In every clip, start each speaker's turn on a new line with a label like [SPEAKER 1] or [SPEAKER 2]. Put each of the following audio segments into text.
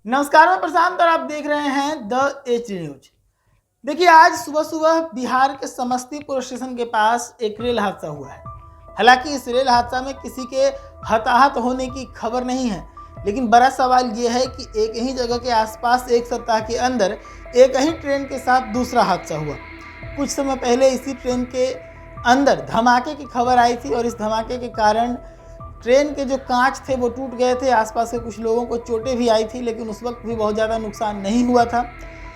[SPEAKER 1] नमस्कार, मैं प्रशांत और आप देख रहे हैं द एच न्यूज। देखिए, आज सुबह सुबह बिहार के समस्तीपुर स्टेशन के पास एक रेल हादसा हुआ है। हालांकि इस रेल हादसा में किसी के हताहत होने की खबर नहीं है, लेकिन बड़ा सवाल ये है कि एक ही जगह के आसपास एक सप्ताह के अंदर एक ही ट्रेन के साथ दूसरा हादसा हुआ। कुछ समय पहले इसी ट्रेन के अंदर धमाके की खबर आई थी और इस धमाके के कारण ट्रेन के जो कांच थे वो टूट गए थे। आसपास के कुछ लोगों को चोटें भी आई थी, लेकिन उस वक्त भी बहुत ज़्यादा नुकसान नहीं हुआ था।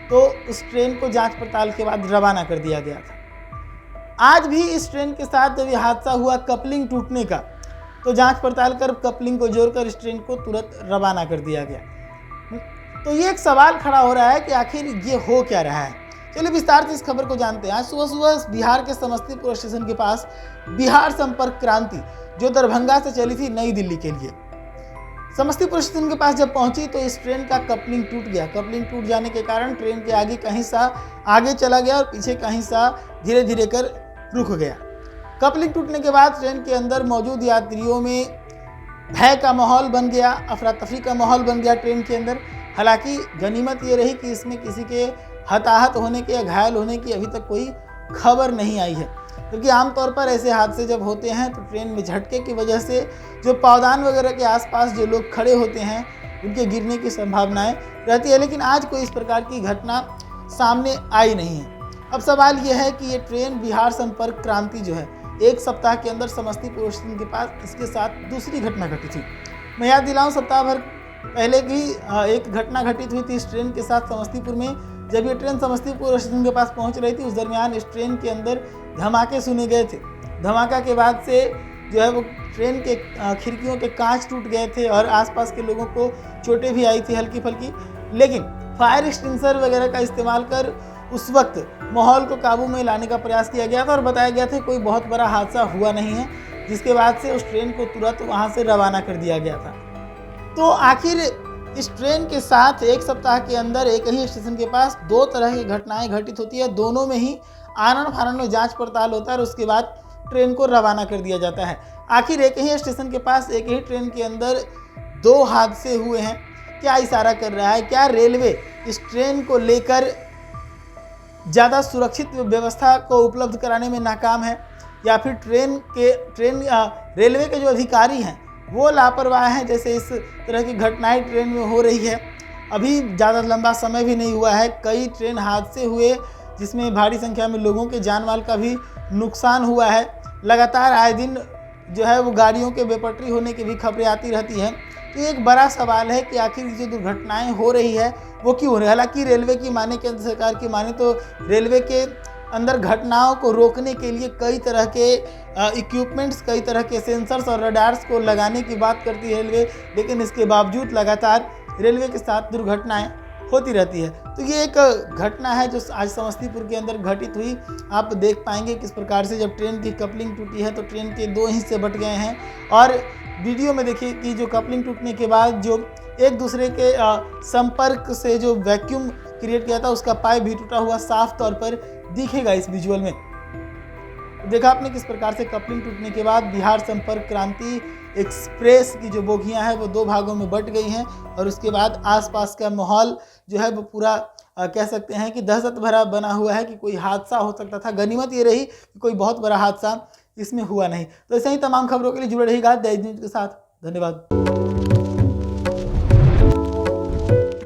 [SPEAKER 1] तो उस ट्रेन को जांच पड़ताल के बाद रवाना कर दिया गया था। आज भी इस ट्रेन के साथ जब ये हादसा हुआ कपलिंग टूटने का, तो जांच पड़ताल कर कपलिंग को जोड़कर इस ट्रेन को तुरंत रवाना कर दिया गया। तो ये एक सवाल खड़ा हो रहा है कि आखिर ये हो क्या रहा है। चलिए विस्तार से इस खबर को जानते हैं। आज सुबह सुबह बिहार के समस्तीपुर स्टेशन के पास बिहार संपर्क क्रांति जो दरभंगा से चली थी नई दिल्ली के लिए, समस्तीपुर स्टेशन के पास जब पहुंची तो इस ट्रेन का कपलिंग टूट गया। कपलिंग टूट जाने के कारण ट्रेन के आगे कहीं सा आगे चला गया और पीछे कहीं सा धीरे धीरे कर रुक गया। कपलिंग टूटने के बाद ट्रेन के अंदर मौजूद यात्रियों में भय का माहौल बन गया, अफरा तफरी का माहौल बन गया ट्रेन के अंदर। हालांकि गनीमत ये रही कि इसमें किसी के हताहत होने के या घायल होने की अभी तक कोई खबर नहीं आई है, क्योंकि आमतौर पर ऐसे हादसे जब होते हैं तो ट्रेन में झटके की वजह से जो पावदान वगैरह के आसपास जो लोग खड़े होते हैं उनके गिरने की संभावनाएं रहती है, लेकिन आज कोई इस प्रकार की घटना सामने आई नहीं है। अब सवाल यह है कि ये ट्रेन बिहार संपर्क क्रांति जो है एक सप्ताह के अंदर समस्तीपुर स्टेशन के पास इसके साथ दूसरी घटना घटी थी। मैं याद दिलाऊं, सप्ताह भर पहले की एक घटना घटित हुई थी इस ट्रेन के साथ समस्तीपुर में। जब ये ट्रेन समस्तीपुर स्टेशन के पास पहुंच रही थी उस दरमियान इस ट्रेन के अंदर धमाके सुने गए थे। धमाका के बाद से जो है वो ट्रेन के खिड़कियों के कांच टूट गए थे और आसपास के लोगों को चोटें भी आई थी हल्की फुल्की, लेकिन फायर एक्सटिंग्विशर वगैरह का इस्तेमाल कर उस वक्त माहौल को काबू में लाने का प्रयास किया गया था और बताया गया था कोई बहुत बड़ा हादसा हुआ नहीं है, जिसके बाद से उस ट्रेन को तुरंत वहाँ से रवाना कर दिया गया था। तो आखिर इस ट्रेन के साथ एक सप्ताह के अंदर एक ही स्टेशन के पास दो तरह की घटनाएं घटित होती है। दोनों में ही आनन फानन में जांच पड़ताल होता है और उसके बाद ट्रेन को रवाना कर दिया जाता है। आखिर एक ही स्टेशन के पास एक ही ट्रेन के अंदर दो हादसे हुए हैं, क्या इशारा कर रहा है? क्या रेलवे इस ट्रेन को लेकर ज़्यादा सुरक्षित व्यवस्था को उपलब्ध कराने में नाकाम है, या फिर रेलवे के जो अधिकारी हैं वो लापरवाह हैं, जैसे इस तरह की घटनाएं ट्रेन में हो रही है। अभी ज़्यादा लंबा समय भी नहीं हुआ है, कई ट्रेन हादसे हुए जिसमें भारी संख्या में लोगों के जान माल का भी नुकसान हुआ है। लगातार आए दिन जो है वो गाड़ियों के बेपटरी होने की भी खबरें आती रहती हैं। तो एक बड़ा सवाल है कि आखिर जो दुर्घटनाएं हो रही है वो क्यों हो रही है। हालांकि रेलवे की माने, केंद्र सरकार की माने तो रेलवे के अंदर घटनाओं को रोकने के लिए कई तरह के इक्विपमेंट्स, कई तरह के सेंसर्स और रडार्स को लगाने की बात करती है रेलवे, लेकिन इसके बावजूद लगातार रेलवे के साथ दुर्घटनाएं होती रहती है। तो ये एक घटना है जो आज समस्तीपुर के अंदर घटित हुई। आप देख पाएंगे किस प्रकार से जब ट्रेन की कपलिंग टूटी है तो ट्रेन के दो हिस्से बट गए हैं, और वीडियो में देखिए कि जो कपलिंग टूटने के बाद जो एक दूसरे के संपर्क से जो वैक्यूम क्रिएट किया था उसका पाइप भी टूटा हुआ साफ तौर पर दिखेगा इस विजुअल में। देखा आपने किस प्रकार से कपलिंग टूटने के बाद बिहार संपर्क क्रांति एक्सप्रेस की जो बोगियां हैं वो दो भागों में बट गई हैं, और उसके बाद आसपास का माहौल जो है वो पूरा कह सकते हैं कि दहशत भरा बना हुआ है कि कोई हादसा हो सकता था। गनीमत ये रही कि कोई बहुत बड़ा हादसा इसमें हुआ नहीं। तो ऐसे ही तमाम खबरों के लिए जुड़े रहिएगा द न्यूज़ के साथ। धन्यवाद।